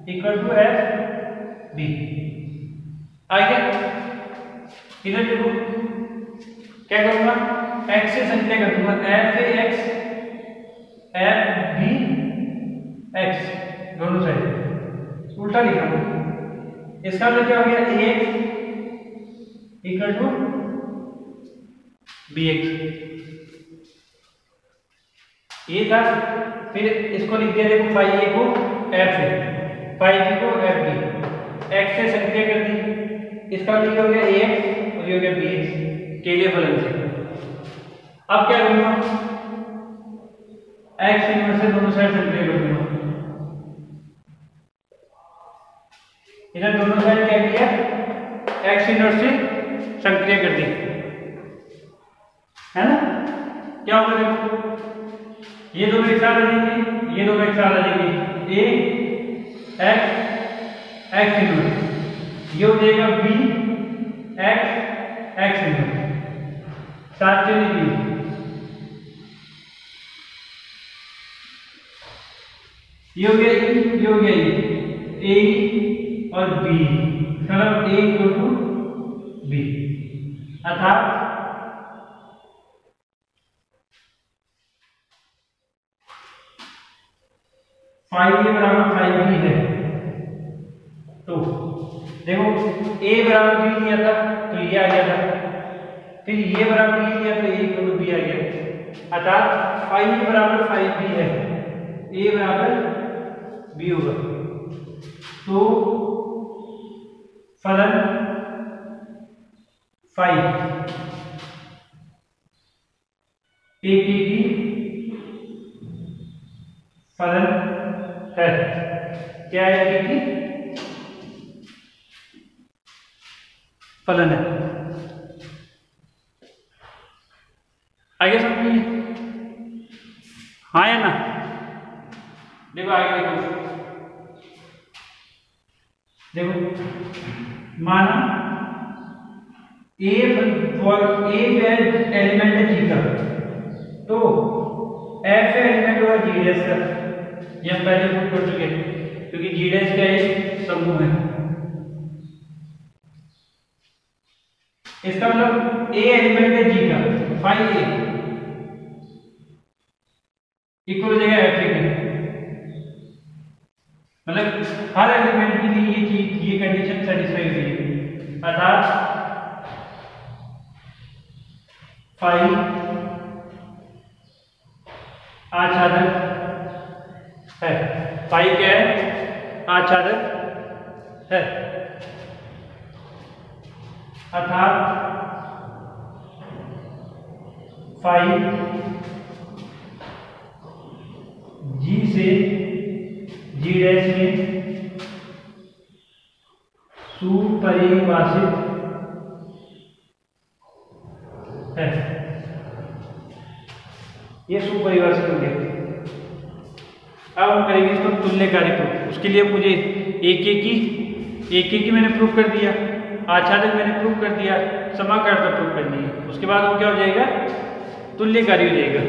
equal to fb। आ गया। इधर देखो क्या करूंगा, x से संख्या कर दूंगा, fax fbx, दोनों साइड उल्टा लिखा हूं। इसका मतलब क्या हो गया, ax इक्वल टू bx, ये था। फिर इसको लिख दिया देखो, 5a को fa, 5b को fb, x से संख्या कर दी, इसका मतलब हो गया ax और ये हो गया bx के लिए फलन से। अब क्या करूंगा, x इनवर्स से दोनों साइड संक्रिया कर दूंगा। इधर दोनों साइड क्या किया, x इनवर्स से संक्रिया कर दी, है ना। क्या होगा देखो, ये दोनों एक साथ आ जाएंगे, ये दोनों एक साथ आ जाएंगे, a x इनवर्स, ये हो जाएगा b x इनवर्स, साथ चलेगी। ये हो गया ये हो गया ए और बी, मतलब ए इक्वल टू बी, अर्थात फाइव ए बराबर 5b है। तो देखो a बराबर b लिया था तो ये आ गया था, फिर ये बराबर ये लिया तो a इक्वल टू b आ गया, अर्थात 5a बराबर 5b है, a बराबर b होगा। तो फलन 5 एक की फलन है, क्या है कि फलन है। आगे समझिए, हाँ या ना। देखो आगे देखो माना ए एलिमेंट है जी का, तो एफ एलिमेंट होगा जी डैश का, ये हम पहले प्रूव कर चुके हैं, क्योंकि जी डैश का एक समूह है। इसका मतलब ए एलिमेंट है जी का, 5a, इक्वल हो जाएगा एफ ए के, मतलब हर एलिमेंट के लिए ये चीज, ये कंडीशन सेटिस्फाई होती है, अर्थात फाई आच्छादक है। फाई क्या है? आच्छादक है, अर्थात फाई जी से जी डैश में सुपरिभाषित है। ये सुपरिभाषित हो गया। अब हम करेंगे इसको तुल्य कार्य को। उसके लिए मुझे एक की मैंने प्रूव कर दिया, आच्छादक मैंने प्रूव कर दिया, समाकर्ता प्रूव करनी है। उसके बाद वो क्या हो जाएगा? तुल्य कार्य हो जाएगा।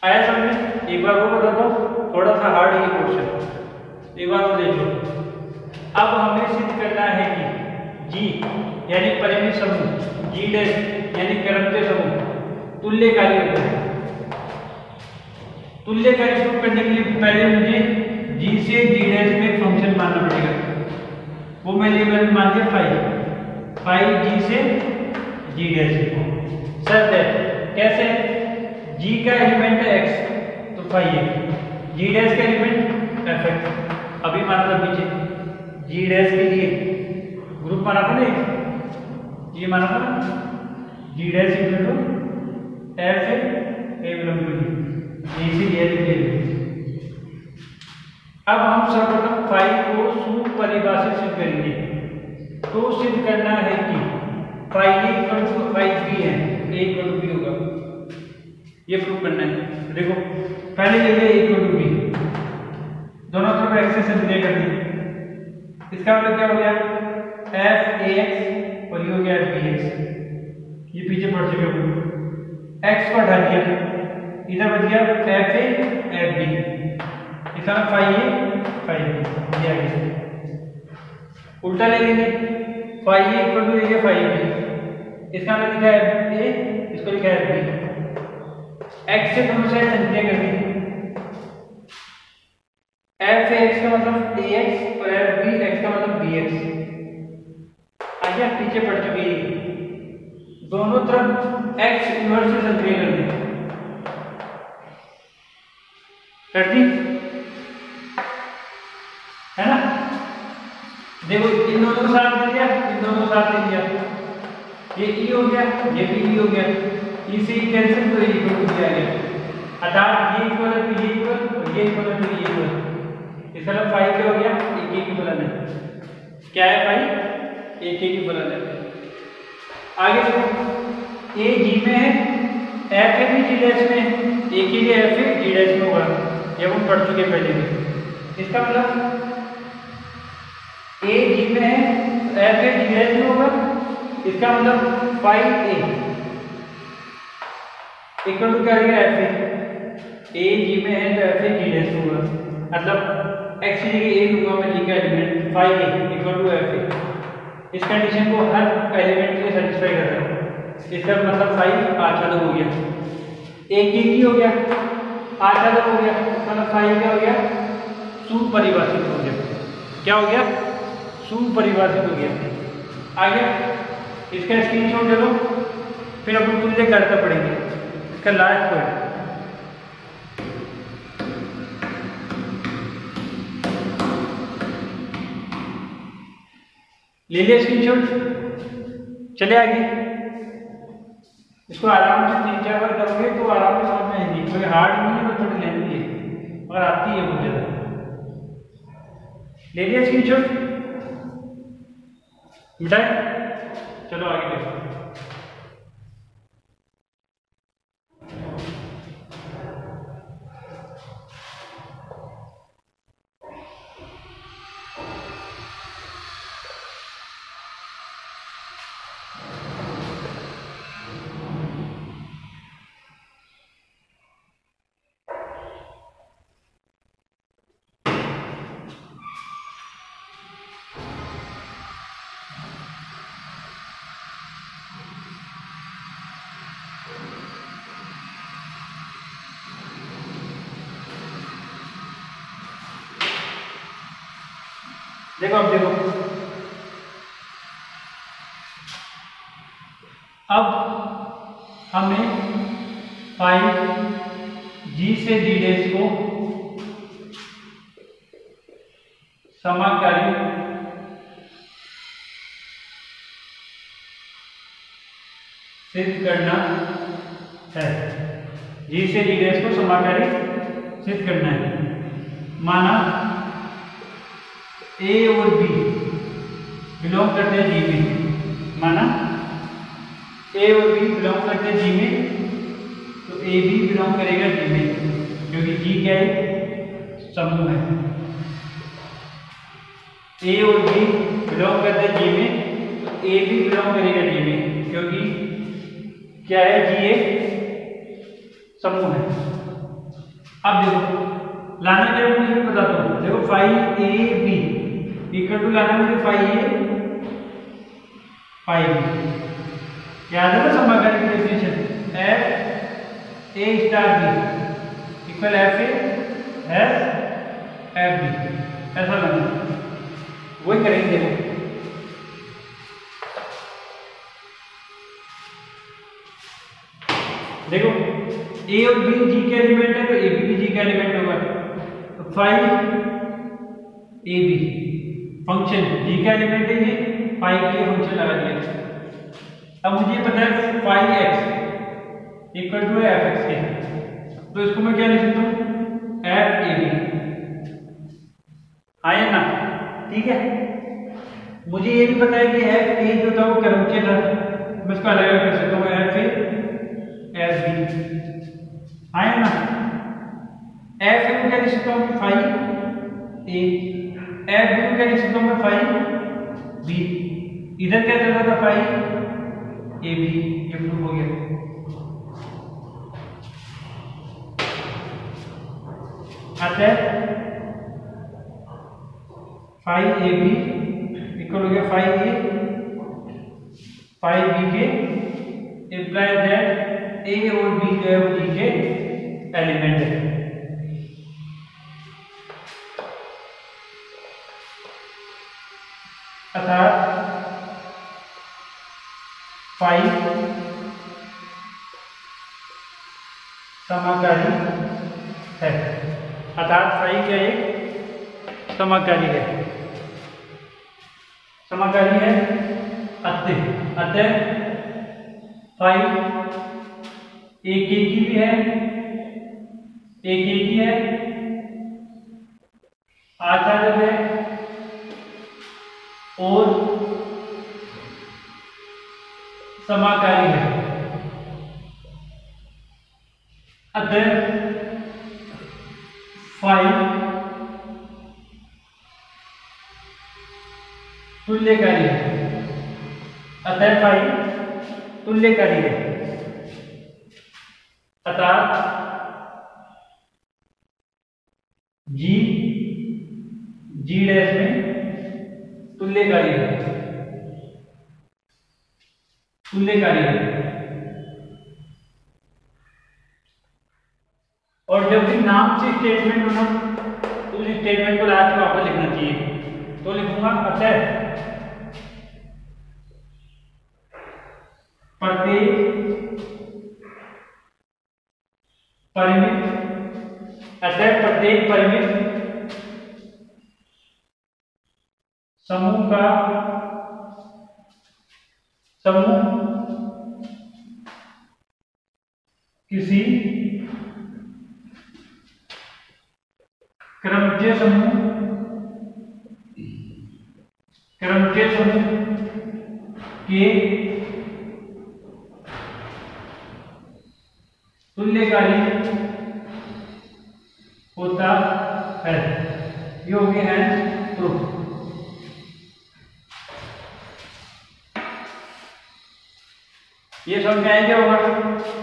आया समझ में? एक बार वो बताता हूँ, थोड़ा सा हार्ड है क्वेश्चन, एक बार वो देख लो। अब हमें सिद्ध करना है कि जी यानी परिमित समूह, जी डैश यानी क्रमचय समूह तुल्य कार्य होता है। तुल्य कार्य प्रूव करने के लिए पहले मुझे जी से जी डैश में फंक्शन मानना पड़ेगा। वो मैंने मान दिया फाई जी से जी डैश। सर कैसे? जी का एलिमेंट है एक्स, तो फाई है। जी डैश का एलिमेंट एफ है। अभी माना था पीछे जी डैश के लिए ग्रुप माना था ना, ये माना था ना, जी डैश इक्वल टू एफ है ए बिलोंग टू जी, इसीलिए लिखे। अब हम सर्वप्रथम फाई को सुपरिभाषित सिद्ध करेंगे। तो सिद्ध करना है कि phi A equal to phi B है, ए इक्वल टू बी होगा, ये प्रूव करना है। देखो पहले ले लिया ए इक्वल टू बी, दोनों तरफ एक्स से सिद्ध कर दी। इसका मतलब क्या हो गया? एफ ए एक्स और ये हो गया एफ बी एक्स। ये पीछे पड़ चुके हो, एक्स को हटा दिया, इधर बच गया एफ ए एफ बी। इसका फाई ए फाई बी, ये आगे उल्टा ले लेंगे, फाई ए इक्वल टू ये फाई बी। इसका मतलब लिखा है एफ ए, इसको लिखा है एफ बी। एक्स से दोनों साइड सिंपलीफाई कर दी। एफ ए एक्स का मतलब ए एक्स और एफ बी एक्स का मतलब बी एक्स। आगे पीछे पड़ चुकी है, दोनों तरफ एक्स इनवर्स से सिंपलीफाई कर दी। कर दी है ना? देखो इन दोनों को साथ दे दिया, इन दोनों को साथ दे दिया, ये ई हो गया, ये भी ई हो गया, ई से ई कैंसिल तो ये इक्वल टू दिया गया। अर्थात ये इक्वल है तो ये इक्वल और ये इक्वल है तो ये इक्वल। इसका मतलब फाई क्या हो गया? एक एक की फलन है। क्या है फाई? एक एक की फलन है। आगे देखो ए जी में है, एफ ए भी जी डैश में, एक ही एफ ए जी डैश में होगा, ये हम पढ़ चुके पहले भी। इसका मतलब ए जी में है, एफ ए जी डैश में होगा, इसका मतलब फाई ए इक्वल टू क्या रहेगा? एफ ए जी में है तो एफ ए जी डैश में होगा, मतलब एक्स की जगह ए लूंगा मैं, जी का element phi A equal to F A. इस कंडीशन को हर एलिमेंट के लिए सेटिस्फाई कर रहा है। इसका मतलब फाई आच्छादक हो गया, एक ही हो गया, आच्छादक हो गया, मतलब फाई क्या हो गया? सुपरिभाषित हो गया। क्या हो गया? सुपरिभाषित हो गया। आगे इसका स्क्रीनशॉट ले लो, फिर अपन तुल्य कार्य पढ़ेंगे। इसका लास्ट पॉइंट ले लिया स्क्रीनशॉट। चले आगे, इसको आराम से 3-4 बार करोगे तो आराम से समझ में आएगी। कोई हार्ड नहीं है, थोड़ी लेंथी है और आती है बहुत ज्यादा। ले लिया स्क्रीनशॉट, मिटाए, चलो आगे देखो। देखो अब देखो, अब हमें फाइव जी से डी डैश को समाकारी सिद्ध करना है। जी से डी डैश को समाकारी सिद्ध करना है। माना ए और बी बिलोंग करते हैं जी में, माना ए और बी बिलोंग करते हैं जी में, तो ए भी बिलोंग करेगा जी में, क्योंकि जी क्या है, समूह है। ए और बी बिलोंग करते हैं जी में, तो ए भी बिलोंग करेगा जी में, क्योंकि क्या है, जी एक समूह है। अब देखो लाना क्या है, मुझे बताता हूँ। देखो five A B equal to लाना मुझे फाइव ए फाइव बी। याद है ना समाकारी की definition, F A star B equal F A F B, ऐसा लाना, वही करेंगे। देखो ए और बी जी के एलिमेंट है, तो ए बी जी का एलिमेंट होगा। तो फाइव ए बी फंक्शन जी का एलिमेंट है, ये फाइव के फंक्शन लगा दिया। अब मुझे पता है five X equal to F X के, तो इसको मैं क्या लिख सकता हूँ, एफ ए बी, आया ना, ठीक है। मुझे ये भी पता है कि एफ ए जो था वो क्रमचय था, मैं इसको अलग कर सकता हूँ, एफ ए एफ बी, आया ना। एफ ए को क्या लिख सकता हूँ, फाइव ए, एफ बी को क्या लिख सकता हूँ मैं, फाइव बी। इधर क्या चल रहा था, फाइव ए बी, ये प्रूफ हो गया। अच्छा फाइव ए बी इक्वल हो गया फाइव ए फाइव बी के, इंप्लाइज दैट ए और बी जो है वो जी के एलिमेंट है। अर्थात फाइव समाकारी है, अर्थात फाइव क्या है, समाकारी है, समाकारी है। अतः फाइव एक की भी है, एक की है, आचार्य है और समाकारी है। अतः फाइव तुल्यकारी है, अतः फाइव तुल्यकारी है, अर्थात जी जी डैश में तुल्यकारी है, तुल्यकारी है। और जब भी नाम से स्टेटमेंट होना, तो उस स्टेटमेंट को लास्ट में वापस लिखना चाहिए। तो लिखूंगा अतः प्रत्येक परिमित, अतः प्रत्येक परिमित समूह का समूह किसी क्रमचय समूह के तुल्यकारी होता है। ये हो गया है प्रूफ। ये समझ में आया क्या होगा,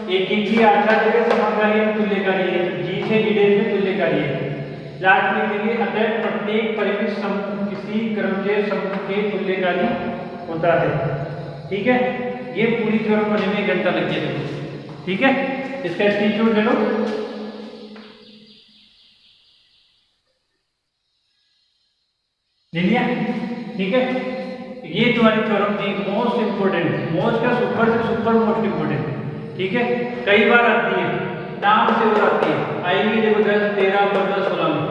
एक ही आचार जगह समाकारी तुल्यकारी है, जी से डी डैश में तुल्यकारी है। लास्ट में लिखेंगे अतः प्रत्येक परिमित समूह किसी क्रमचय समूह के तुल्यकारी होता है। ठीक है, ये पूरी थ्योरम पढ़ने में 1 घंटा लग जाएगा। ठीक है, इसका स्क्रीनशॉट ले लो। ले लिया, ठीक है। ये तुम्हारी थ्योरम थी मोस्ट इंपोर्टेंट, मोस्ट का सुपर से सुपर मोस्ट इंपोर्टेंट, ठीक है। कई बार आती है, नाम से और आती है, आएगी देखो 10, 13, 15, 16 में,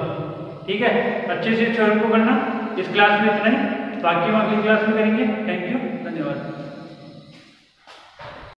ठीक है। अच्छे से थ्योरम को करना। इस क्लास में इतना ही, बाकी हम अगली क्लास में करेंगे। Thank you.